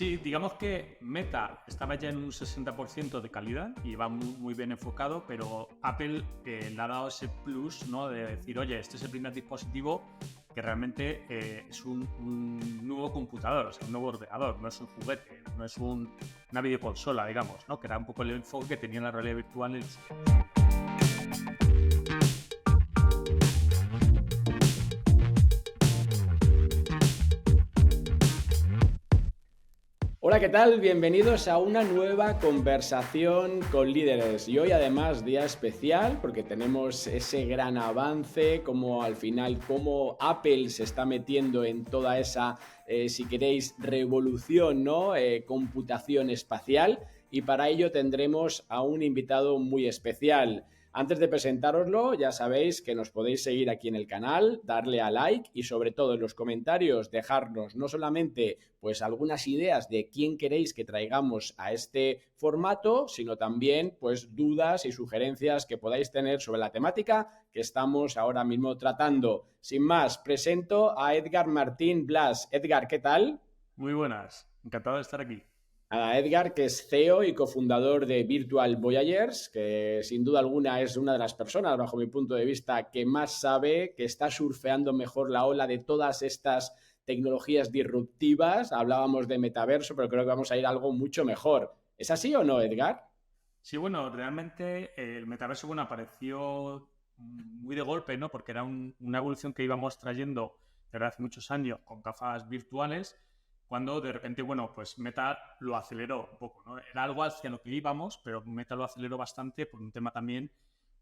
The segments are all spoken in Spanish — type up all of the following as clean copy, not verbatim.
Sí, digamos que Meta estaba ya en un 60% de calidad y va muy bien enfocado, pero Apple le ha dado ese plus, ¿no? De decir, oye, este es el primer dispositivo que realmente es un nuevo computador, o sea, un nuevo ordenador, no es un juguete, no es una videoconsola, digamos, ¿no? Que era un poco el enfoque que tenía la realidad virtual en el... Hola, ¿qué tal? Bienvenidos a una nueva conversación con líderes. Y hoy además día especial porque tenemos ese gran avance, como al final cómo Apple se está metiendo en toda esa, si queréis, revolución, ¿no? Computación espacial. Y para ello tendremos a un invitado muy especial. Antes de presentároslo, ya sabéis que nos podéis seguir aquí en el canal, darle a like y sobre todo en los comentarios dejarnos no solamente pues algunas ideas de quién queréis que traigamos a este formato, sino también pues dudas y sugerencias que podáis tener sobre la temática que estamos ahora mismo tratando. Sin más, presento a Edgar Martín Blas. Edgar, ¿qué tal? Muy buenas, encantado de estar aquí. A Edgar, que es CEO y cofundador de Virtual Voyagers, que sin duda alguna es una de las personas, bajo mi punto de vista, que más sabe, que está surfeando mejor la ola de todas estas tecnologías disruptivas. Hablábamos de metaverso, pero creo que vamos a ir a algo mucho mejor. ¿Es así o no, Edgar? Sí, bueno, realmente el metaverso, bueno, apareció muy de golpe, ¿no? Porque era una evolución que íbamos trayendo desde hace muchos años con gafas virtuales, cuando de repente, bueno, pues Meta lo aceleró un poco, ¿no? Era algo hacia lo que íbamos, pero Meta lo aceleró bastante por un tema también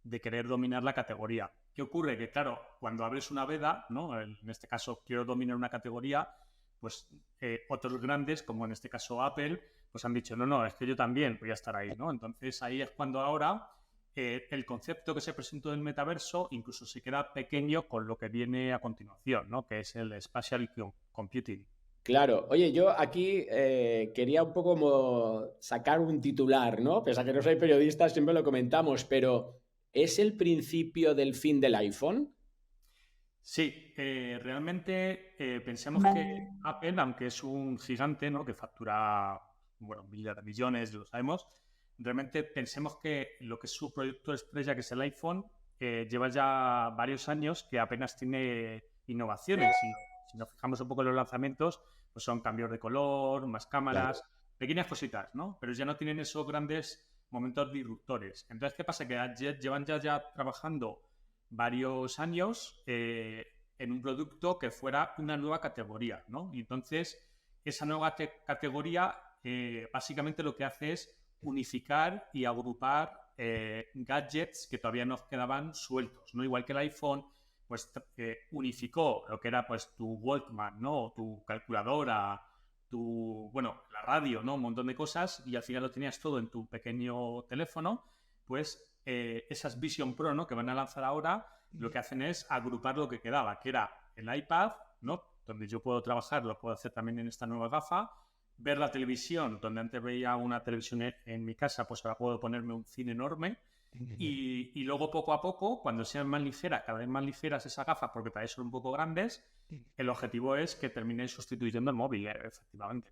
de querer dominar la categoría. ¿Qué ocurre? Que, claro, cuando abres una veda, ¿no? En este caso, quiero dominar una categoría, pues otros grandes, como en este caso Apple, pues han dicho, no, es que yo también voy a estar ahí, ¿no? Entonces ahí es cuando ahora el concepto que se presentó del metaverso incluso se queda pequeño con lo que viene a continuación, ¿no? Que es el Spatial Computing. Claro, oye, yo aquí quería un poco como sacar un titular, ¿no? Pese a que no soy periodista, siempre lo comentamos, pero ¿es el principio del fin del iPhone? Sí, realmente pensamos que Apple, aunque es un gigante, ¿no? Que factura, bueno, miles de millones, lo sabemos, realmente pensemos que lo que es su producto estrella, que es el iPhone, lleva ya varios años que apenas tiene innovaciones. Si nos fijamos un poco en los lanzamientos, pues son cambios de color, más Claro. cámaras, pequeñas cositas, ¿no? Pero ya no tienen esos grandes momentos disruptores. Entonces, ¿qué pasa? Que llevan ya trabajando varios años en un producto que fuera una nueva categoría, ¿no? Y entonces, esa nueva categoría básicamente lo que hace es unificar y agrupar gadgets que todavía nos quedaban sueltos, ¿no? Igual que el iPhone, pues unificó lo que era pues tu Walkman, ¿no? Tu calculadora, bueno, la radio, ¿no? Un montón de cosas y al final lo tenías todo en tu pequeño teléfono, pues esas Vision Pro, ¿no? Que van a lanzar ahora, lo que hacen es agrupar lo que quedaba, que era el iPad, ¿no? Donde yo puedo trabajar, lo puedo hacer también en esta nueva gafa, ver la televisión, donde antes veía una televisión en mi casa, pues ahora puedo ponerme un cine enorme. Y luego poco a poco, cuando sean más ligeras, cada vez más ligeras esas gafas, porque para eso son un poco grandes, el objetivo es que termine sustituyendo el móvil, efectivamente.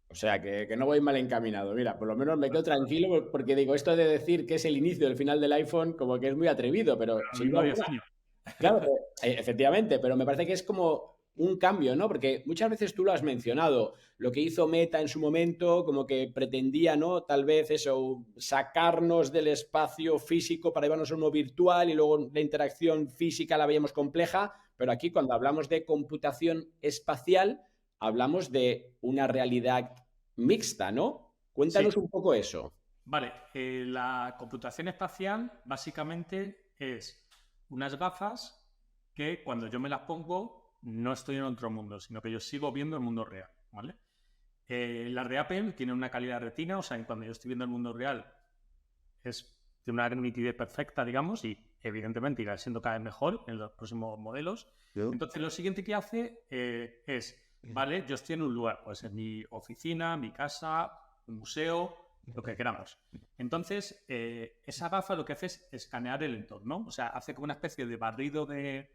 O sea, que no voy mal encaminado. Mira, por lo menos me quedo tranquilo porque digo, esto de decir que es el inicio del final del iPhone, como que es muy atrevido, pero Pero lo sin mismo duda 10 alguna. años. Claro, efectivamente, pero me parece que es como un cambio, ¿no? Porque muchas veces tú lo has mencionado, lo que hizo Meta en su momento, como que pretendía, ¿no? Tal vez eso, sacarnos del espacio físico para llevarnos a uno virtual y luego la interacción física la veíamos compleja, pero aquí cuando hablamos de computación espacial, hablamos de una realidad mixta, ¿no? Sí, Cuéntanos un poco eso. vale. La computación espacial básicamente es unas gafas que cuando yo me las pongo no estoy en otro mundo, sino que yo sigo viendo el mundo real, ¿vale? Las de Apple tienen una calidad retina, o sea, que cuando yo estoy viendo el mundo real es de una nitidez perfecta, digamos, y evidentemente irá siendo cada vez mejor en los próximos modelos. Entonces, lo siguiente que hace es, vale, yo estoy en un lugar, puede ser mi oficina, mi casa, un museo, lo que queramos. Entonces, esa gafa lo que hace es escanear el entorno, o sea, hace como una especie de barrido de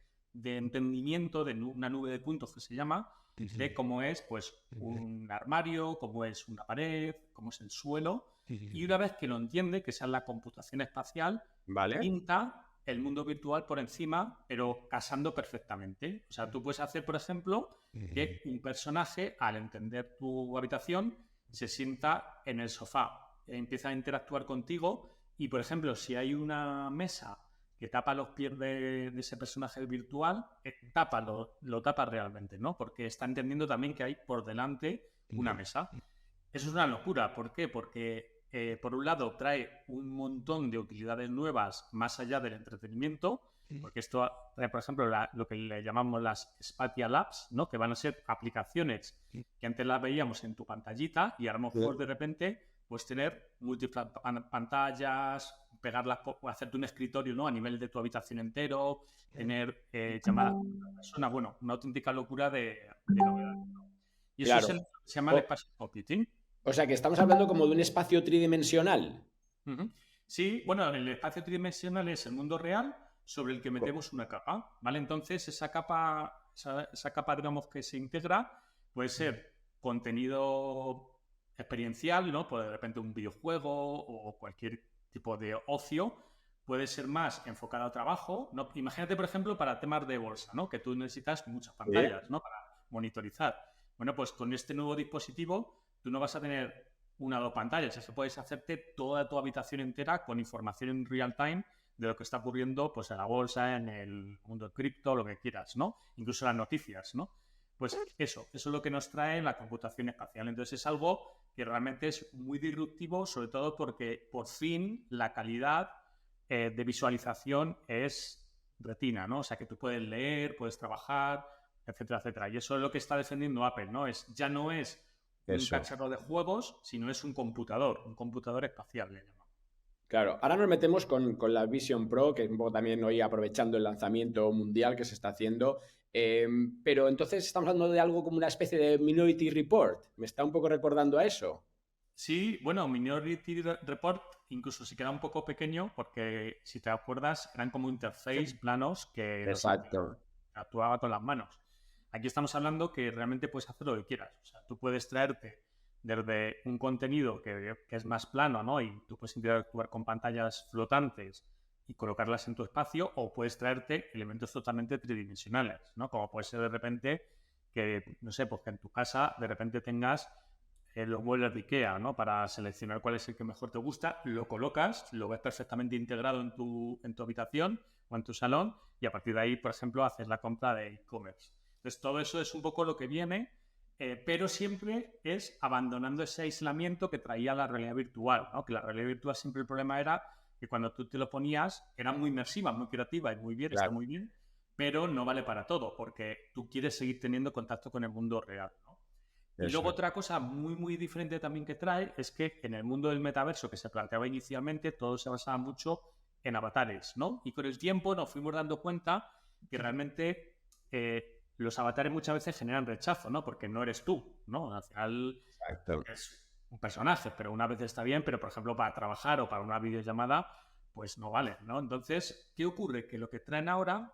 entendimiento, de una nube de puntos que se llama, de cómo es pues un armario, cómo es una pared, cómo es el suelo. Y una vez que lo entiende, que esa es la computación espacial, ¿Vale? pinta el mundo virtual por encima, pero casando perfectamente. O sea, tú puedes hacer, por ejemplo, que un personaje, al entender tu habitación, se sienta en el sofá, empieza a interactuar contigo y, por ejemplo, si hay una mesa que tapa los pies de ese personaje virtual, lo tapa realmente, ¿no? Porque está entendiendo también que hay por delante una mesa. Eso es una locura. ¿Por qué? Porque, por un lado, trae un montón de utilidades nuevas más allá del entretenimiento, porque esto trae, por ejemplo, lo que le llamamos las Spatial Apps, ¿no? Que van a ser aplicaciones que antes las veíamos en tu pantallita y a lo mejor de repente puedes tener múltiples pantallas, pegarlas, hacerte un escritorio, ¿no? A nivel de tu habitación entero, tener llamadas con otra persona. Bueno, una auténtica locura de novedades, ¿no? Y eso Claro. se llama el Spatial Computing. O sea, que estamos hablando como de un espacio tridimensional. Uh-huh. Sí, bueno, el espacio tridimensional es el mundo real sobre el que metemos una capa, ¿vale? Entonces, esa capa, digamos, que se integra puede ser contenido experiencial, ¿no? Pues de repente un videojuego o cualquier tipo de ocio. Puede ser más enfocado a trabajo, ¿no? Imagínate, por ejemplo, para temas de bolsa, ¿no? Que tú necesitas muchas pantallas, ¿no? Para monitorizar. Bueno, pues con este nuevo dispositivo tú no vas a tener una o dos pantallas, es que puedes hacerte toda tu habitación entera con información en real time de lo que está ocurriendo pues en la bolsa, en el mundo cripto, lo que quieras, ¿no? Incluso las noticias, ¿no? Pues eso es lo que nos trae la computación espacial. Entonces es algo que realmente es muy disruptivo, sobre todo porque por fin la calidad de visualización es retina, ¿no? O sea que tú puedes leer, puedes trabajar, etcétera, etcétera. Y eso es lo que está defendiendo Apple, ¿no? Ya no es un cacharro de juegos, sino es un computador espacial, le llaman. Claro, ahora nos metemos con la Vision Pro, que un poco también hoy aprovechando el lanzamiento mundial que se está haciendo. Pero entonces estamos hablando de algo como una especie de Minority Report. ¿Me está un poco recordando a eso? Sí, bueno, Minority Report incluso se queda un poco pequeño porque, si te acuerdas, eran como interface planos que los Exacto. actuaba con las manos. Aquí estamos hablando que realmente puedes hacer lo que quieras. O sea, tú puedes traerte desde un contenido que es más plano, ¿no? Y tú puedes interactuar con pantallas flotantes y colocarlas en tu espacio, o puedes traerte elementos totalmente tridimensionales, ¿no? Como puede ser de repente que, no sé, pues que en tu casa de repente tengas los muebles de IKEA, ¿no? Para seleccionar cuál es el que mejor te gusta, lo colocas, lo ves perfectamente integrado en tu habitación o en tu salón, y a partir de ahí, por ejemplo, haces la compra de e-commerce. Entonces, todo eso es un poco lo que viene, pero siempre es abandonando ese aislamiento que traía la realidad virtual, ¿no? Que la realidad virtual siempre el problema era que cuando tú te lo ponías era muy inmersiva, muy creativa y muy bien, está Claro. muy bien, pero no vale para todo, porque tú quieres seguir teniendo contacto con el mundo real, ¿no? Y Eso luego es. otra cosa muy, muy diferente también que trae es que en el mundo del metaverso que se planteaba inicialmente, todo se basaba mucho en avatares, ¿no? Y con el tiempo nos fuimos dando cuenta que realmente los avatares muchas veces generan rechazo, ¿no? Porque no eres tú, ¿no? Al final Exacto. es un personaje, pero una vez está bien, pero por ejemplo para trabajar o para una videollamada, pues no vale, ¿no? Entonces, ¿qué ocurre? Que lo que traen ahora,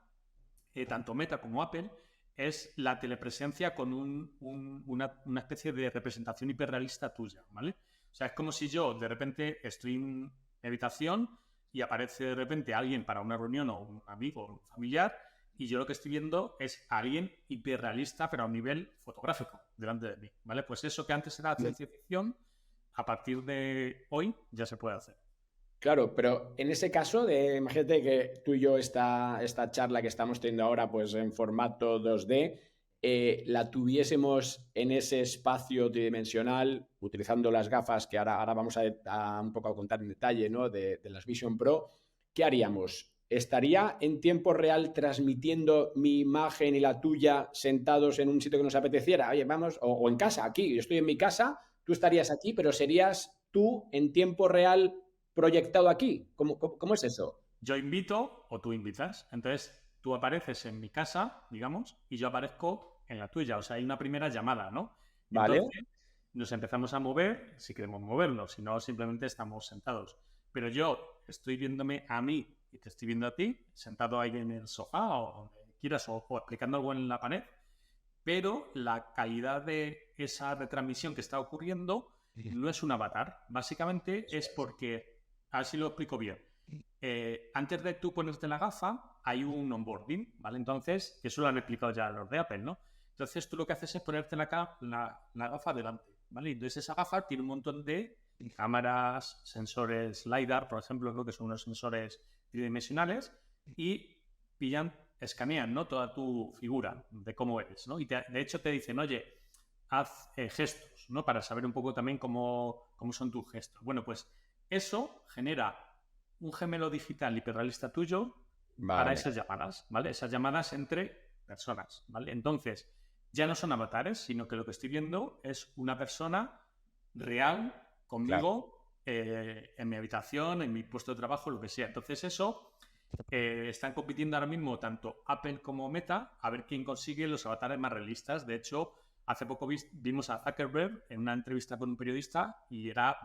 tanto Meta como Apple, es la telepresencia con una especie de representación hiperrealista tuya, ¿vale? O sea, es como si yo de repente estoy en mi habitación y aparece de repente alguien para una reunión o un amigo o un familiar, y yo lo que estoy viendo es a alguien hiperrealista, pero a un nivel fotográfico, delante de mí, ¿vale? Pues eso que antes era ciencia ficción, a partir de hoy ya se puede hacer. Claro, pero en ese caso, imagínate que tú y yo esta charla que estamos teniendo ahora, pues en formato 2D, la tuviésemos en ese espacio tridimensional, utilizando las gafas que ahora vamos a un poco a contar en detalle, ¿no? De las Vision Pro, ¿qué haríamos? ¿Estaría en tiempo real transmitiendo mi imagen y la tuya sentados en un sitio que nos apeteciera? Oye, vamos, o en casa, aquí, yo estoy en mi casa, tú estarías aquí, pero serías tú en tiempo real proyectado aquí. ¿Cómo es eso? Yo invito o tú invitas. Entonces, tú apareces en mi casa, digamos, y yo aparezco en la tuya. O sea, hay una primera llamada, ¿no? ¿Vale? Entonces, nos empezamos a mover, si queremos movernos, si no, simplemente estamos sentados. Pero yo estoy viéndome a mí y te estoy viendo a ti, sentado ahí en el sofá o donde quieras, o aplicando algo en la pared, pero la calidad de esa retransmisión que está ocurriendo no es un avatar. Básicamente es porque, a ver si lo explico bien. Antes de tú ponerte la gafa, hay un onboarding, ¿vale? Entonces, eso lo han explicado ya los de Apple, ¿no? Entonces, tú lo que haces es ponerte la gafa delante, ¿vale? Entonces, esa gafa tiene un montón de cámaras, sensores LiDAR, por ejemplo, creo que son unos sensores tridimensionales, y escanean, ¿no? Toda tu figura de cómo eres, ¿no? Y de hecho te dicen, oye, haz gestos, ¿no? Para saber un poco también cómo son tus gestos. Bueno, pues eso genera un gemelo digital hiperrealista tuyo para esas llamadas, ¿vale? Esas llamadas entre personas, ¿vale? Entonces, ya no son avatares, sino que lo que estoy viendo es una persona real conmigo en mi habitación, en mi puesto de trabajo, lo que sea. Entonces, eso están compitiendo ahora mismo tanto Apple como Meta a ver quién consigue los avatares más realistas. De hecho, hace poco vimos a Zuckerberg en una entrevista con un periodista y era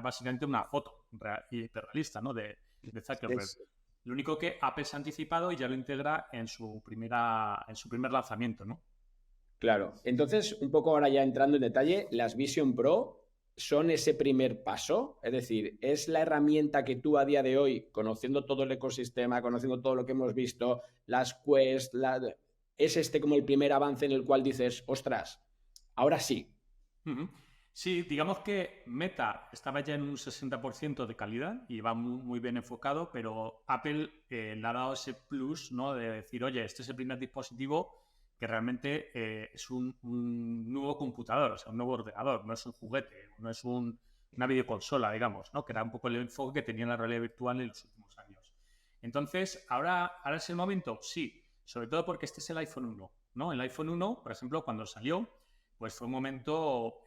básicamente una foto hiperrealista, ¿no? de Zuckerberg. Lo único que Apple se ha anticipado y ya lo integra en su primer lanzamiento, ¿no? Claro. Entonces, un poco ahora ya entrando en detalle, las Vision Pro son ese primer paso, es decir, es la herramienta que tú a día de hoy, conociendo todo el ecosistema, conociendo todo lo que hemos visto, las Quest, es como el primer avance en el cual dices, ostras, ahora sí. Sí, digamos que Meta estaba ya en un 60% de calidad y va muy bien enfocado, pero Apple le ha dado ese plus, ¿no? De decir, oye, este es el primer dispositivo que realmente es un nuevo computador, o sea, un nuevo ordenador, no es un juguete, no es una videoconsola, digamos, ¿no? Que era un poco el enfoque que tenía la realidad virtual en los últimos años. Entonces, ¿ahora es el momento? Sí, sobre todo porque este es el iPhone 1, ¿no? El iPhone 1, por ejemplo, cuando salió, pues fue un momento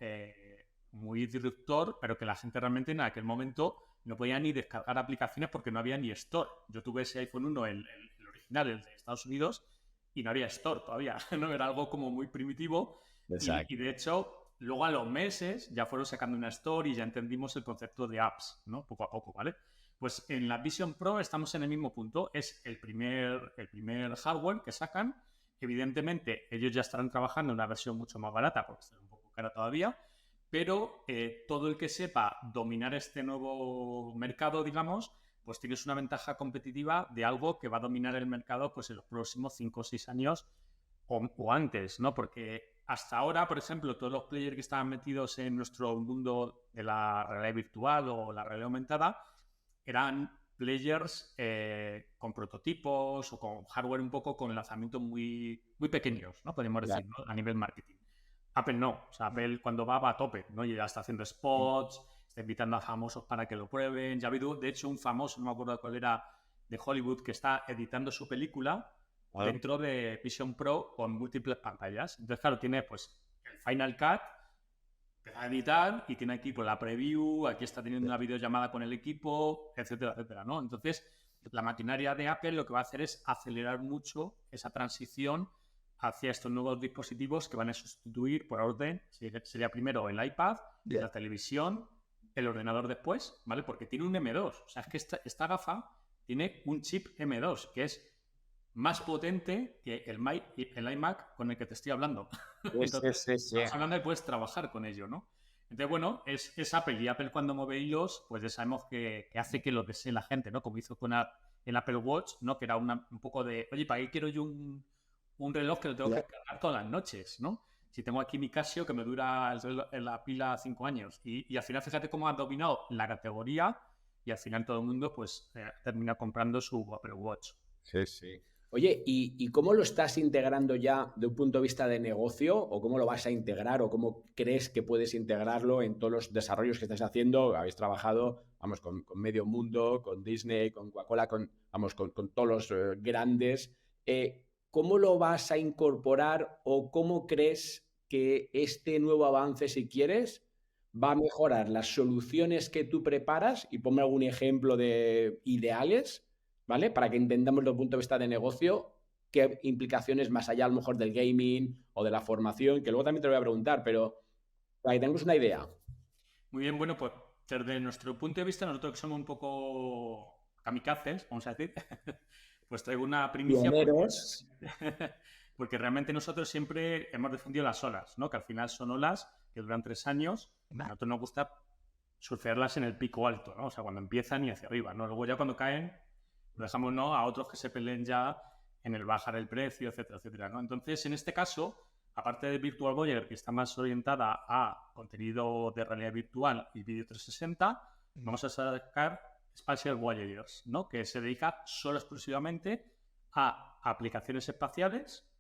muy disruptor, pero que la gente realmente en aquel momento no podía ni descargar aplicaciones porque no había ni store. Yo tuve ese iPhone 1, el original, el de Estados Unidos, y no había store todavía, ¿no? Era algo como muy primitivo. Y de hecho, luego a los meses ya fueron sacando una store y ya entendimos el concepto de apps, ¿no? Poco a poco, ¿vale? Pues en la Vision Pro estamos en el mismo punto. Es el primer hardware que sacan. Evidentemente, ellos ya estarán trabajando en una versión mucho más barata porque está un poco cara todavía, pero todo el que sepa dominar este nuevo mercado, digamos, pues tienes una ventaja competitiva de algo que va a dominar el mercado pues en los próximos 5 o 6 años o antes, ¿no? Porque hasta ahora, por ejemplo, todos los players que estaban metidos en nuestro mundo de la realidad virtual o la realidad aumentada eran players con prototipos o con hardware un poco con lanzamientos muy, muy pequeños, ¿no? Podemos decir, ¿no? A nivel marketing. Apple no. O sea, Apple cuando va a tope, ¿no? Y ya está haciendo spots, está invitando a famosos para que lo prueben. Ya ha habido, de hecho, un famoso, no me acuerdo cuál era, de Hollywood, que está editando su película dentro de Vision Pro con múltiples pantallas. Entonces, claro, tiene pues el Final Cut, empieza a editar y tiene aquí pues, la preview, aquí está teniendo una videollamada con el equipo, etcétera, etcétera, ¿no? Entonces, la maquinaria de Apple lo que va a hacer es acelerar mucho esa transición hacia estos nuevos dispositivos que van a sustituir por orden. Sería primero el iPad, la televisión, el ordenador después, ¿vale? Porque tiene un M2. O sea, es que esta gafa tiene un chip M2, que es más potente que el iMac con el que te estoy hablando. Entonces, estás hablando y puedes trabajar con ello, ¿no? Entonces, bueno, es Apple. Y Apple cuando mueve hilos, pues ya sabemos que hace que lo desee la gente, ¿no? Como hizo con el Apple Watch, ¿no? Que era un poco de, oye, ¿para qué quiero yo un reloj que lo tengo que cargar todas las noches, ¿no? Si tengo aquí mi Casio que me dura la pila 5 años. Y al final, fíjate cómo ha dominado la categoría y al final todo el mundo pues termina comprando su Apple Watch. Sí, sí. Oye, ¿y cómo lo estás integrando ya de un punto de vista de negocio? ¿O cómo lo vas a integrar? ¿O cómo crees que puedes integrarlo en todos los desarrollos que estás haciendo? Habéis trabajado, vamos, con Medio Mundo, con Disney, con Coca-Cola, con todos los grandes. ¿Cómo lo vas a incorporar o cómo crees que este nuevo avance, si quieres, va a mejorar las soluciones que tú preparas? Y ponme algún ejemplo de ideales, ¿vale? Para que entendamos desde el punto de vista de negocio qué implicaciones más allá a lo mejor del gaming o de la formación, que luego también te lo voy a preguntar, pero para que tengamos una idea. Muy bien, bueno, pues desde nuestro punto de vista, nosotros que somos un poco kamikazes, vamos a decir, pues traigo una primicia. porque realmente nosotros siempre hemos defendido las olas, ¿no? Que al final son olas que duran 3 años. A nosotros nos gusta surfearlas en el pico alto, ¿no? O sea, cuando empiezan y hacia arriba, ¿no? Luego ya cuando caen, lo dejamos, ¿no?, a otros que se peleen ya en el bajar el precio, etcétera, etcétera, ¿no? Entonces, en este caso, aparte de Virtual Voyager, que está más orientada a contenido de realidad virtual y vídeo 360, vamos a sacar Spatial Voyagers, ¿no? Que se dedica solo exclusivamente a aplicaciones espaciales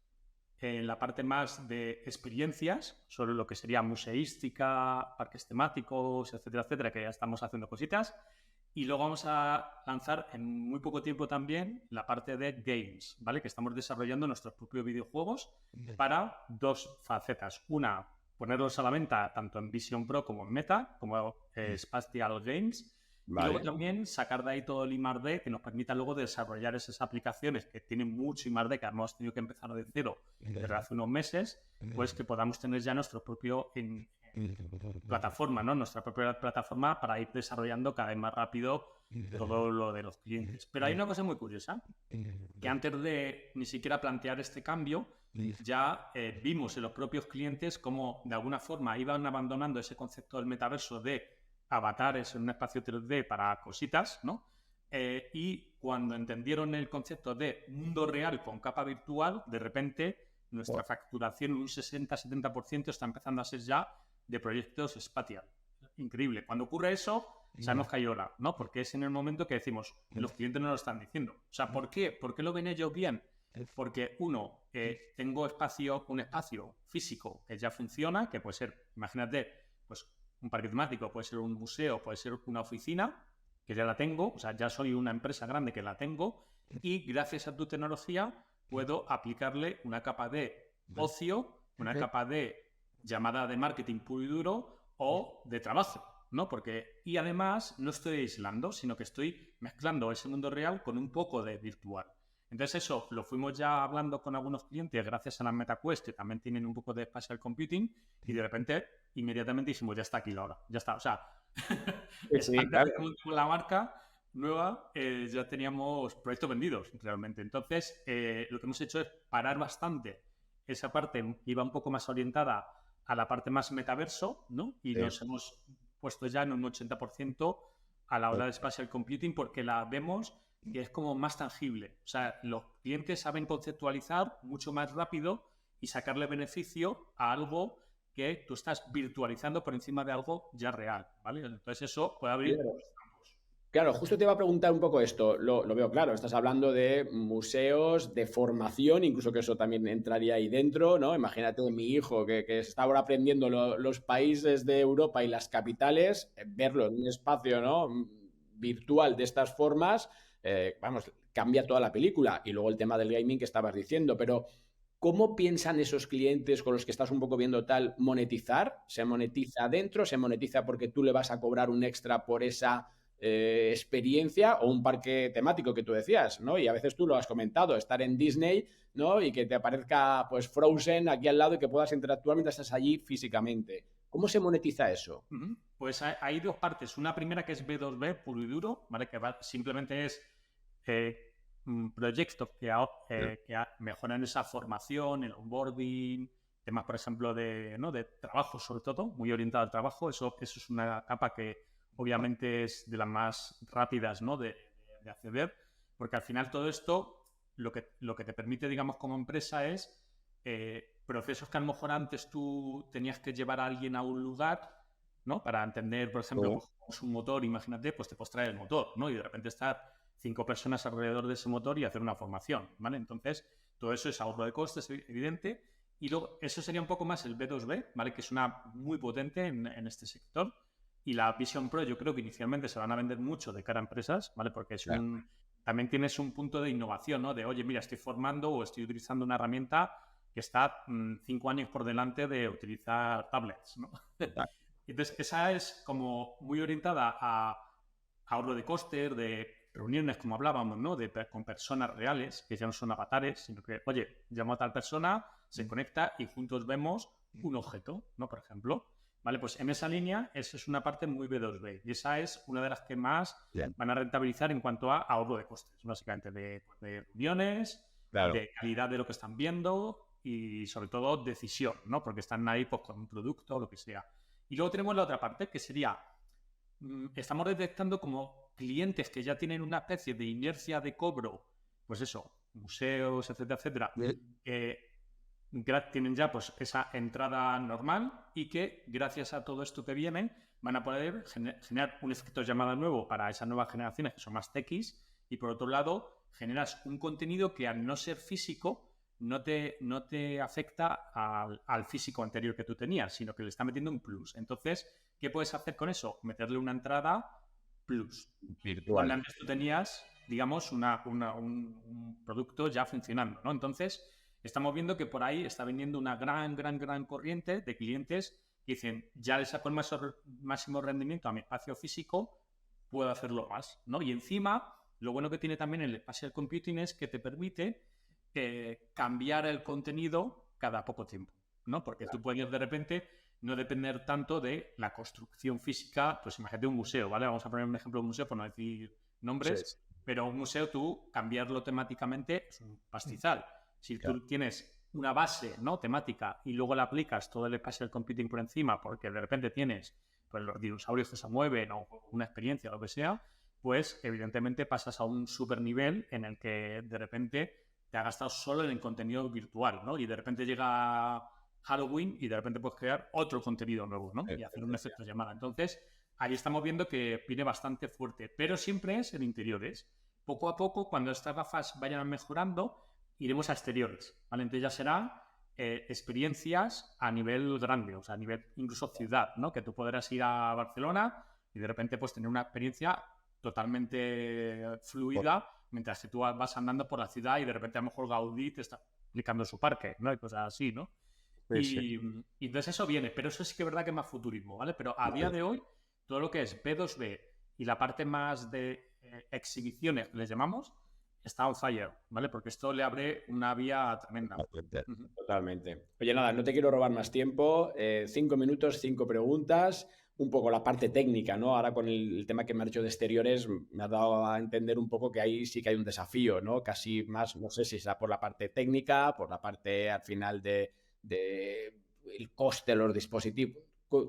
en la parte más de experiencias, sobre lo que sería museística, parques temáticos, etcétera, etcétera, que ya estamos haciendo cositas. Y luego vamos a lanzar en muy poco tiempo también la parte de games, ¿vale? Que estamos desarrollando nuestros propios videojuegos para 2 facetas. Una, ponerlos a la venta tanto en Vision Pro como en Meta, como Spatial Games. Vale. Y luego también sacar de ahí todo el I+D que nos permita luego desarrollar esas aplicaciones que tienen mucho I+D, que hemos tenido que empezar de cero desde hace unos meses, pues que podamos tener ya nuestro propio plataforma, ¿no? Nuestra propia plataforma para ir desarrollando cada vez más rápido todo lo de los clientes. Pero hay una cosa muy curiosa, que antes de ni siquiera plantear este cambio, ya vimos en los propios clientes cómo de alguna forma iban abandonando ese concepto del metaverso de avatares en un espacio 3D para cositas, ¿no? Y cuando entendieron el concepto de mundo real con capa virtual, de repente nuestra facturación en un 60-70% está empezando a ser ya de proyectos espacial. Increíble. Cuando ocurre eso, sabemos que hay hora, ¿no? Porque es en el momento que decimos, los clientes no lo están diciendo. O sea, ¿por qué? ¿Por qué lo ven ellos bien? Porque uno, tengo un espacio físico que ya funciona, que puede ser, imagínate, pues un parque temático, puede ser un museo, puede ser una oficina, que ya la tengo, o sea, ya soy una empresa grande que la tengo, y gracias a tu tecnología puedo aplicarle una capa de ocio, una capa de llamada de marketing puro y duro o de trabajo, ¿no? Y además no estoy aislando, sino que estoy mezclando ese mundo real con un poco de virtual. Entonces eso lo fuimos ya hablando con algunos clientes gracias a las MetaQuest, que también tienen un poco de spatial computing, y de repente inmediatamente dijimos, ya está aquí la hora, ya está, o sea, claro. La marca nueva, ya teníamos proyectos vendidos realmente. Entonces lo que hemos hecho es parar bastante esa parte que iba un poco más orientada a la parte más metaverso, ¿no? Y nos hemos puesto ya en un 80% a la hora de spatial computing porque la vemos que es como más tangible. O sea, los clientes saben conceptualizar mucho más rápido y sacarle beneficio a algo que tú estás virtualizando por encima de algo ya real, ¿vale? Entonces eso puede abrir... Claro, justo te iba a preguntar un poco esto, lo veo claro, estás hablando de museos, de formación, incluso que eso también entraría ahí dentro, ¿no? Imagínate mi hijo que está ahora aprendiendo los países de Europa y las capitales, verlo en un espacio, ¿no?, virtual de estas formas, vamos, cambia toda la película. Y luego el tema del gaming que estabas diciendo, pero ¿cómo piensan esos clientes con los que estás un poco viendo tal monetizar? ¿Se monetiza dentro? ¿Se monetiza porque tú le vas a cobrar un extra por esa experiencia o un parque temático que tú decías, ¿no? Y a veces tú lo has comentado, estar en Disney, ¿no? Y que te aparezca pues Frozen aquí al lado y que puedas interactuar mientras estás allí físicamente. ¿Cómo se monetiza eso? Pues hay 2 partes. Una primera que es B2B, puro y duro, ¿vale? Que simplemente es proyectos que mejoran esa formación, el onboarding, temas, por ejemplo, de trabajo, sobre todo, muy orientado al trabajo. Eso es una capa que obviamente es de las más rápidas, ¿no?, de acceder, porque al final todo esto lo que te permite, digamos, como empresa es procesos que a lo mejor antes tú tenías que llevar a alguien a un lugar, ¿no?, para entender, por ejemplo, pues un motor, imagínate, pues te puedes traer el motor, ¿no?, y de repente estar 5 personas alrededor de ese motor y hacer una formación, ¿vale? Entonces, todo eso es ahorro de costes, evidente, y luego eso sería un poco más el B2B, ¿vale?, que es una muy potente en este sector. Y la Vision Pro yo creo que inicialmente se van a vender mucho de cara a empresas, ¿vale? Porque es también tienes un punto de innovación, ¿no? De, oye, mira, estoy formando o estoy utilizando una herramienta que está 5 años por delante de utilizar tablets, ¿no? Entonces, esa es como muy orientada a ahorro de costes, de reuniones, como hablábamos, ¿no? Con personas reales, que ya no son avatares, sino que, oye, llamo a tal persona, se conecta y juntos vemos un objeto, ¿no? Por ejemplo. Vale, pues en esa línea, esa es una parte muy B2B y esa es una de las que más van a rentabilizar en cuanto a ahorro de costes, básicamente de reuniones, de calidad de lo que están viendo y sobre todo decisión, ¿no? Porque están ahí pues, con un producto o lo que sea. Y luego tenemos la otra parte, que sería, estamos detectando como clientes que ya tienen una especie de inercia de cobro, pues eso, museos, etcétera, etcétera, tienen ya pues esa entrada normal y que gracias a todo esto que vienen van a poder generar un efecto llamada nuevo para esas nuevas generaciones que son más techis y por otro lado generas un contenido que al no ser físico no te afecta al físico anterior que tú tenías, sino que le está metiendo un plus. Entonces, ¿qué puedes hacer con eso? Meterle una entrada plus. Virtual. Cuando antes tú tenías, digamos, un producto ya funcionando, ¿no? Entonces, estamos viendo que por ahí está viniendo una gran corriente de clientes que dicen, ya le saco el máximo rendimiento a mi espacio físico, puedo hacerlo más, ¿no? Y encima, lo bueno que tiene también el spatial computing es que te permite cambiar el contenido cada poco tiempo, ¿no? Porque tú puedes de repente no depender tanto de la construcción física, pues imagínate un museo, ¿vale? Vamos a poner un ejemplo de un museo por no decir nombres, pero un museo tú cambiarlo temáticamente es un pastizal. Si tú tienes una base, ¿no? temática y luego le aplicas todo el spatial computing por encima porque de repente tienes pues, los dinosaurios que se mueven o una experiencia o lo que sea, pues evidentemente pasas a un super nivel en el que de repente te ha gastado solo en el contenido virtual, ¿no? Y de repente llega Halloween y de repente puedes crear otro contenido nuevo, ¿no? Y hacer un efecto llamada. Entonces, ahí estamos viendo que viene bastante fuerte, pero siempre es en interiores. Poco a poco, cuando estas gafas vayan mejorando, iremos a exteriores, ¿vale? Entonces ya será experiencias a nivel grande, o sea, a nivel incluso ciudad, ¿no? Que tú podrás ir a Barcelona y de repente pues tener una experiencia totalmente fluida mientras que tú vas andando por la ciudad y de repente a lo mejor Gaudí te está explicando su parque, ¿no? Y cosas así, ¿no? Y entonces eso viene, pero eso sí que es verdad que es más futurismo, ¿vale? Pero a día de hoy, todo lo que es B2B y la parte más de exhibiciones, que les llamamos, está on fire, ¿vale? Porque esto le abre una vía tremenda. Totalmente. Oye, nada, no te quiero robar más tiempo. 5 minutos, 5 preguntas. Un poco la parte técnica, ¿no? Ahora con el tema que me ha hecho de exteriores, me ha dado a entender un poco que ahí sí que hay un desafío, ¿no? Casi más, no sé si será por la parte técnica, por la parte al final de el coste de los dispositivos.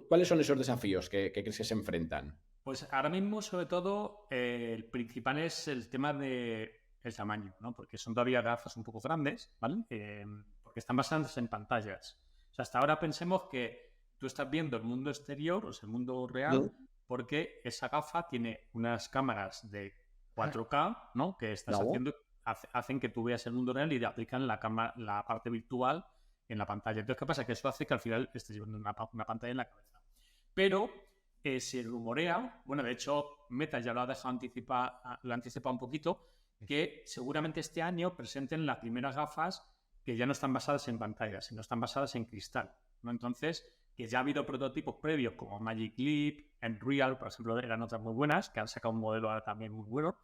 ¿Cuáles son esos desafíos que crees que se enfrentan? Pues ahora mismo, sobre todo, el principal es el tema de el tamaño, ¿no? Porque son todavía gafas un poco grandes, ¿vale? Porque están basadas en pantallas. O sea, hasta ahora pensemos que tú estás viendo el mundo exterior, o sea, el mundo real, porque esa gafa tiene unas cámaras de 4K, ¿no? Que estás haciendo, hacen que tú veas el mundo real y te aplican la parte virtual en la pantalla. Entonces, ¿qué pasa? Que eso hace que al final estés llevando una pantalla en la cabeza. Pero se rumorea, bueno, de hecho, Meta ya lo ha dejado lo ha anticipado un poquito, que seguramente este año presenten las primeras gafas que ya no están basadas en pantallas, sino están basadas en cristal, ¿no? Entonces, que ya ha habido prototipos previos como Magic Leap, Unreal, por ejemplo, eran otras muy buenas, que han sacado un modelo ahora también muy bueno,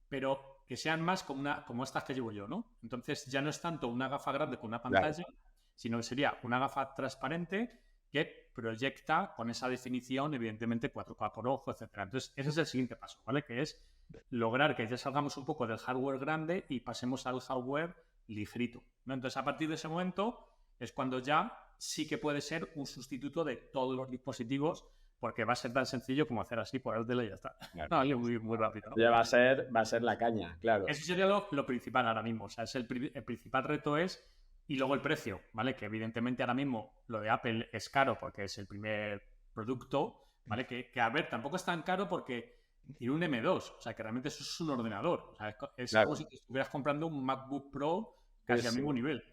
pero que sean más como estas que llevo yo, ¿no? Entonces, ya no es tanto una gafa grande con una pantalla, sino que sería una gafa transparente que proyecta con esa definición, evidentemente, 4K por ojo, etcétera. Entonces, ese es el siguiente paso, ¿vale? Que es lograr que ya salgamos un poco del hardware grande y pasemos al hardware ligerito, ¿no? Entonces, a partir de ese momento es cuando ya sí que puede ser un sustituto de todos los dispositivos, porque va a ser tan sencillo como hacer así por el tele y ya está. Claro. No, muy rápido, ¿no? Ya va a ser la caña, claro. Eso sería lo principal ahora mismo. O sea, el principal reto es. Y luego el precio, ¿vale? Que evidentemente ahora mismo lo de Apple es caro porque es el primer producto, ¿vale? Que a ver, tampoco es tan caro porque tiene un M2, o sea, que realmente eso es un ordenador. O sea, es como si te estuvieras comprando un MacBook Pro casi al mismo nivel.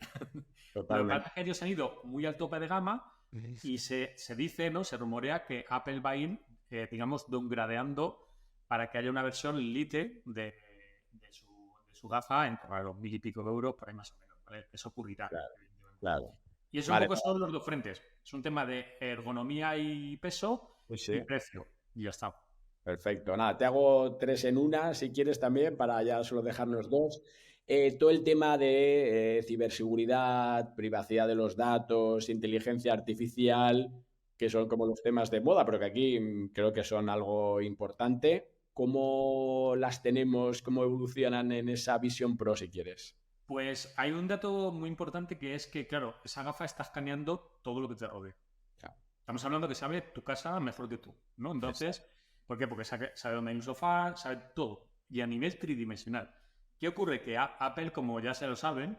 Lo que pasa es que ellos han ido muy al tope de gama y se dice, ¿no? Se rumorea que Apple va a ir, digamos, downgradeando para que haya una versión Lite de su gafa en torno a los 1.000 y pico de euros, por ahí más o menos. ¿Vale? Eso ocurrirá. Claro. Y eso un poco son los dos frentes. Es un tema de ergonomía y peso y precio. Y ya está. Perfecto. Nada, te hago 3 en una, si quieres también, para ya solo dejarnos 2. Todo el tema de ciberseguridad, privacidad de los datos, inteligencia artificial, que son como los temas de moda, pero que aquí creo que son algo importante. ¿Cómo las tenemos, cómo evolucionan en esa Vision Pro, si quieres? Pues hay un dato muy importante que es que, claro, esa gafa está escaneando todo lo que te rodea. Claro. Estamos hablando que sabe tu casa mejor que tú, ¿no? Entonces, Exacto. ¿por qué? Porque sabe dónde hay un sofá, sabe todo. Y a nivel tridimensional. ¿Qué ocurre? Que Apple, como ya se lo saben,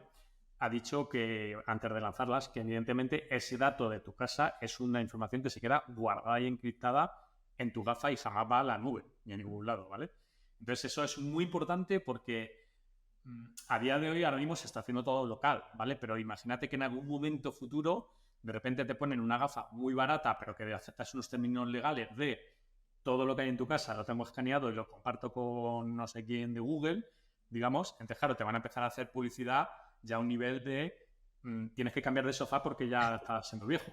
ha dicho que, antes de lanzarlas, que evidentemente ese dato de tu casa es una información que se queda guardada y encriptada en tu gafa y jamás va a la nube, ni a ningún lado, ¿vale? Entonces eso es muy importante porque a día de hoy ahora mismo se está haciendo todo local, ¿vale? Pero imagínate que en algún momento futuro de repente te ponen una gafa muy barata, pero que aceptas unos términos legales de todo lo que hay en tu casa, lo tengo escaneado y lo comparto con no sé quién de Google, digamos. Entonces, claro, te van a empezar a hacer publicidad ya a un nivel de tienes que cambiar de sofá porque ya estás siendo viejo.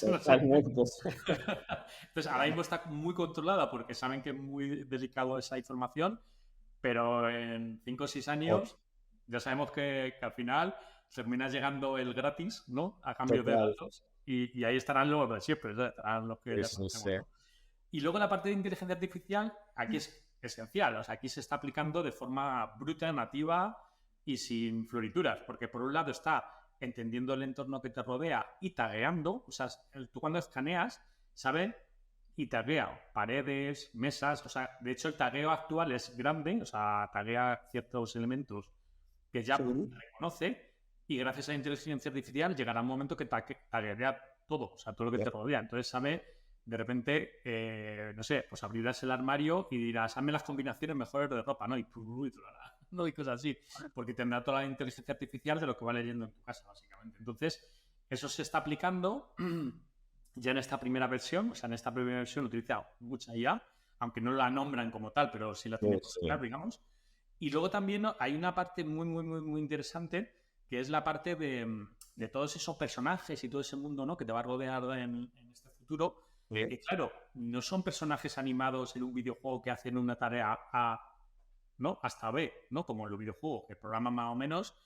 Totalmente. Entonces, ahora mismo está muy controlada porque saben que es muy delicado esa información, pero en 5 o 6 años ya sabemos que al final termina llegando el gratis, ¿no? A cambio de Total. datos. Y ahí estarán los de siempre, ¿no? Estarán los que ya Sí, conocemos, sí. ¿no? Y luego la parte de inteligencia artificial, aquí es esencial. O sea, aquí se está aplicando de forma bruta, nativa y sin florituras. Porque por un lado está entendiendo el entorno que te rodea y tagueando. O sea, tú cuando escaneas, ¿sabes? Y taguea paredes, mesas. O sea, de hecho, el tagueo actual es grande. O sea, taguea ciertos elementos que ya Sí. reconoce. Y gracias a la inteligencia artificial llegará un momento que taguea todo. O sea, todo lo que te rodea. Entonces sabe de repente, no sé, pues abrirás el armario y dirás, hazme las combinaciones mejores de ropa, ¿no? ¿no? Y cosas así, porque tendrá toda la inteligencia artificial de lo que va leyendo en tu casa, básicamente. Entonces, eso se está aplicando ya en esta primera versión, o sea, en esta primera versión utiliza mucha IA, aunque no la nombran como tal, pero sí la tiene por detrás, digamos. Y luego también hay una parte muy interesante, que es la parte de todos esos personajes y todo ese mundo, ¿no? Que te va a rodear en este futuro, que claro, no son personajes animados en un videojuego que hacen una tarea A, ¿no? Hasta B, ¿no? Como en los videojuegos, que programan más o menos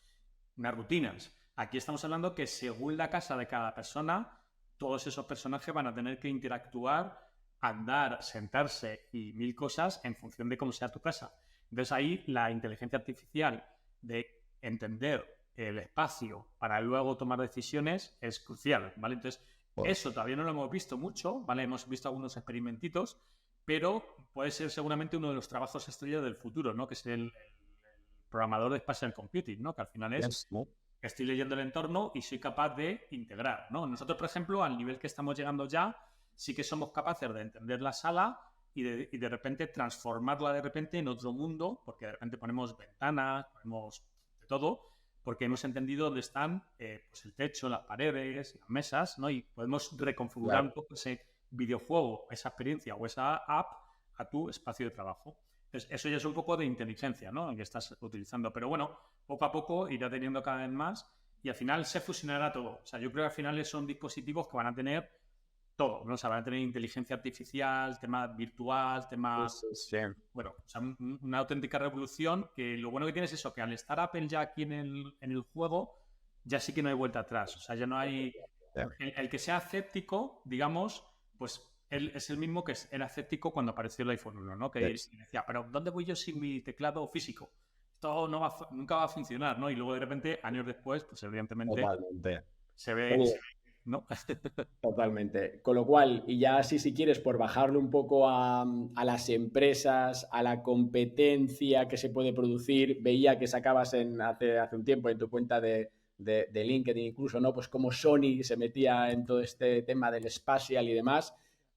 unas rutinas. Aquí estamos hablando que según la casa de cada persona, todos esos personajes van a tener que interactuar, andar, sentarse y mil cosas en función de cómo sea tu casa. Entonces ahí la inteligencia artificial de entender el espacio para luego tomar decisiones es crucial, ¿vale? Entonces, eso todavía no lo hemos visto mucho, ¿vale? Hemos visto algunos experimentitos, pero puede ser seguramente uno de los trabajos estrella del futuro, ¿no? Que es el programador de Spatial Computing, ¿no? Que al final es que estoy leyendo el entorno y soy capaz de integrar, ¿no? Nosotros, por ejemplo, al nivel que estamos llegando ya, sí que somos capaces de entender la sala y de repente transformarla de repente en otro mundo, porque de repente ponemos ventanas, ponemos de todo, porque hemos entendido dónde están pues el techo, las paredes, las mesas, ¿no? Y podemos reconfigurar un poco ese videojuego, esa experiencia o esa app a tu espacio de trabajo. Entonces, eso ya es un poco de inteligencia, ¿no? Que estás utilizando. Pero bueno, poco a poco irá teniendo cada vez más y al final se fusionará todo. O sea, yo creo que al final son dispositivos que van a tener todo, ¿no? O sea, van a tener inteligencia artificial, tema virtual, tema... Bueno, o sea, una auténtica revolución que lo bueno que tiene es eso, que al estar Apple ya aquí en el juego, ya sí que no hay vuelta atrás. O sea, ya no hay... El que sea escéptico, digamos, pues él es el mismo que era escéptico cuando apareció el iPhone 1, ¿no? Que decía, pero ¿dónde voy yo sin mi teclado físico? Esto nunca va a funcionar, ¿no? Y luego de repente, años después, pues evidentemente Totalmente. se ve, ¿no? Totalmente. Con lo cual, y ya así si quieres, por bajarle un poco a las empresas, a la competencia que se puede producir, veía que sacabas hace un tiempo en tu cuenta de LinkedIn incluso, ¿no? Pues como Sony se metía en todo este tema del spatial y demás.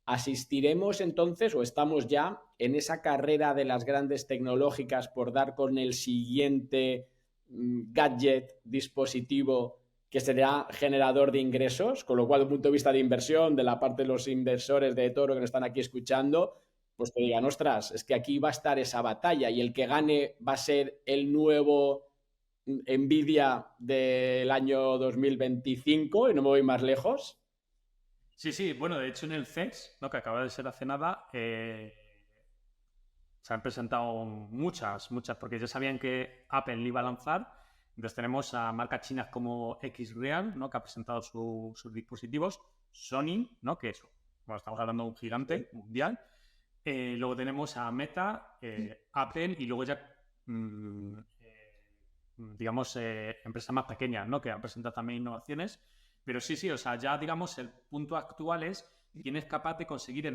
¿Asistiremos entonces o estamos ya en esa carrera de las grandes tecnológicas por dar con el siguiente gadget, dispositivo que será generador de ingresos, con lo cual, desde un punto de vista de inversión, de la parte de los inversores de Toro que nos están aquí escuchando, pues que digan, ostras, es que aquí va a estar esa batalla y el que gane va a ser el nuevo Nvidia del año 2025 y no me voy más lejos. Sí, bueno, de hecho en el CES, ¿no? Que acaba de ser hace nada, se han presentado muchas, porque ya sabían que Apple le iba a lanzar. Entonces tenemos a marcas chinas como Xreal, ¿no? Que ha presentado sus dispositivos, Sony, ¿no? Que es, bueno, estamos hablando de un gigante mundial. Luego tenemos a Meta, Apple y luego ya digamos, empresas más pequeñas, ¿no? Que han presentado también innovaciones. Pero sí, o sea, ya, digamos, el punto actual es quién es capaz de conseguir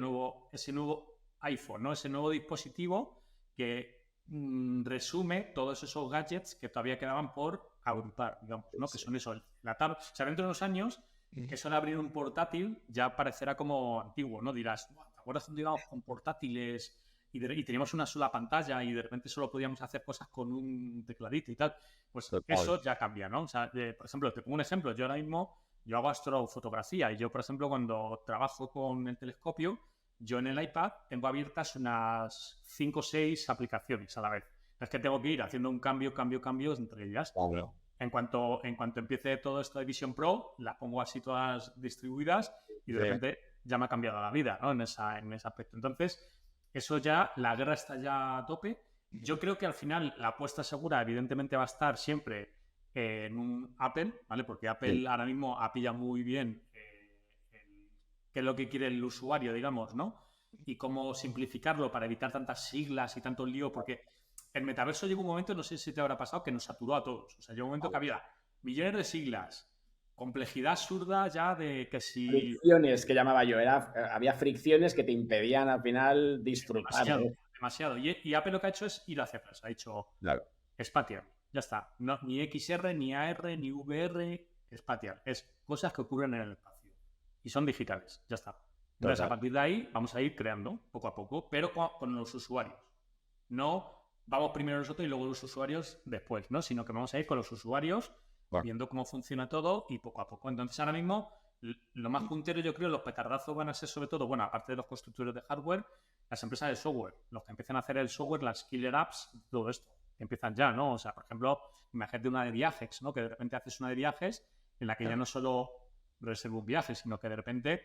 ese nuevo iPhone, ¿no? Ese nuevo dispositivo que resume todos esos gadgets que todavía quedaban por agrupar, digamos, ¿no? Que son eso, la tablet. O sea, dentro de unos años, eso de abrir un portátil ya parecerá como antiguo, ¿no? Dirás, ¿te acuerdas cuando íbamos con portátiles y teníamos una sola pantalla y de repente solo podíamos hacer cosas con un tecladito y tal? Pues eso ya cambia, ¿no? O sea, por ejemplo, te pongo un ejemplo. Yo ahora mismo, yo hago astrofotografía y yo, por ejemplo, cuando trabajo con el telescopio, yo en el iPad tengo abiertas unas 5 o 6 aplicaciones a la vez. Es que tengo que ir haciendo un cambio entre ellas. Claro. En cuanto empiece todo esto de Vision Pro, las pongo así todas distribuidas y de repente ya me ha cambiado la vida, ¿no? En ese aspecto. Entonces, eso ya, la guerra está ya a tope. Yo creo que al final la apuesta segura evidentemente va a estar siempre en un Apple, ¿vale? Porque Apple ahora mismo apilla muy bien qué es lo que quiere el usuario, digamos, ¿no? Y cómo simplificarlo para evitar tantas siglas y tanto lío, porque el metaverso llegó un momento, no sé si te habrá pasado, que nos saturó a todos. O sea, llegó un momento que había millones de siglas, complejidad absurda ya de que si... Fricciones, que llamaba yo. Había fricciones que te impedían al final disfrutar. Demasiado. Y Apple lo que ha hecho es ir hacia atrás. Ha dicho Spatial. Ya está. No, ni XR, ni AR, ni VR, Spatial. Es cosas que ocurren en el espacio. Y son digitales. Ya está. Entonces, a partir de ahí, vamos a ir creando poco a poco, pero con los usuarios. No vamos primero nosotros y luego los usuarios después, ¿no? Sino que vamos a ir con los usuarios, viendo cómo funciona todo y poco a poco. Entonces, ahora mismo, lo más puntero, yo creo, los petardazos van a ser sobre todo, bueno, aparte de los constructores de hardware, las empresas de software, los que empiezan a hacer el software, las killer apps, todo esto, que empiezan ya, ¿no? O sea, por ejemplo, imagínate una de viajes, ¿no? Que de repente haces una de viajes en la que ya no solo reservo un viaje, sino que de repente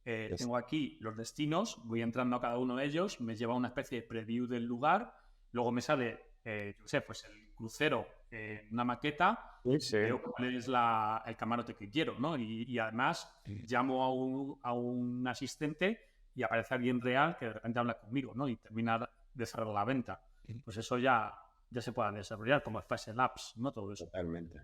tengo aquí los destinos, voy entrando a cada uno de ellos, me lleva una especie de preview del lugar, luego me sale, yo sé, pues el crucero, una maqueta, veo cuál es el camarote que quiero, ¿no? Y además llamo a un asistente y aparece alguien real que de repente habla conmigo, ¿no? Y termina de cerrar la venta. Pues eso ya se puede desarrollar como Facial Apps, ¿no? Todo eso. Totalmente.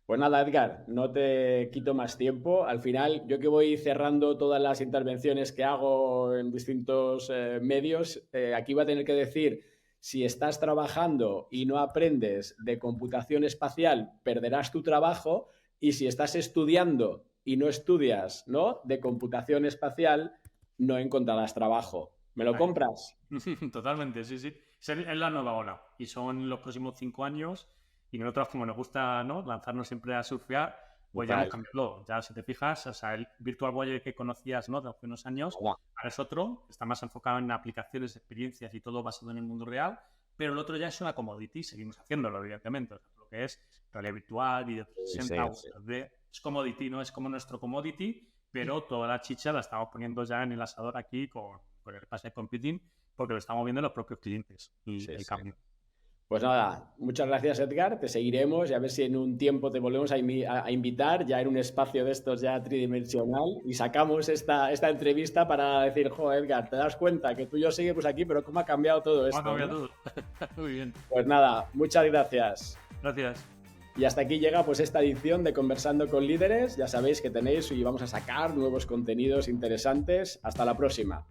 Pues nada, Edgar, no te quito más tiempo. Al final, yo que voy cerrando todas las intervenciones que hago en distintos medios, aquí voy a tener que decir, si estás trabajando y no aprendes de computación espacial, perderás tu trabajo, y si estás estudiando y no estudias, ¿no?, de computación espacial, no encontrarás trabajo. ¿Me lo compras? Totalmente, sí. Es la nueva ola y son los próximos 5 años. Y nosotros, como nos gusta, ¿no?, lanzarnos siempre a surfear, pues ya hemos cambiado. Ya, si te fijas, o sea, el Virtual Voyager que conocías, ¿no?, de hace unos años, ahora es otro, está más enfocado en aplicaciones, experiencias y todo basado en el mundo real, pero el otro ya es una commodity, seguimos haciéndolo, evidentemente. O sea, lo que es realidad virtual, video 360, es commodity, ¿no? Es como nuestro commodity, pero toda la chicha la estamos poniendo ya en el asador aquí con el Passive Computing, porque lo estamos viendo los propios clientes y el cambio. Pues nada, muchas gracias, Edgar, te seguiremos y a ver si en un tiempo te volvemos a invitar ya en un espacio de estos ya tridimensional y sacamos esta entrevista para decir, Edgar, ¿te das cuenta que tú y yo seguimos aquí, pero cómo ha cambiado todo esto? Ha cambiado todo. Muy bien. Pues nada, muchas gracias. Gracias. Y hasta aquí llega pues esta edición de Conversando con Líderes. Ya sabéis que tenéis y vamos a sacar nuevos contenidos interesantes. Hasta la próxima.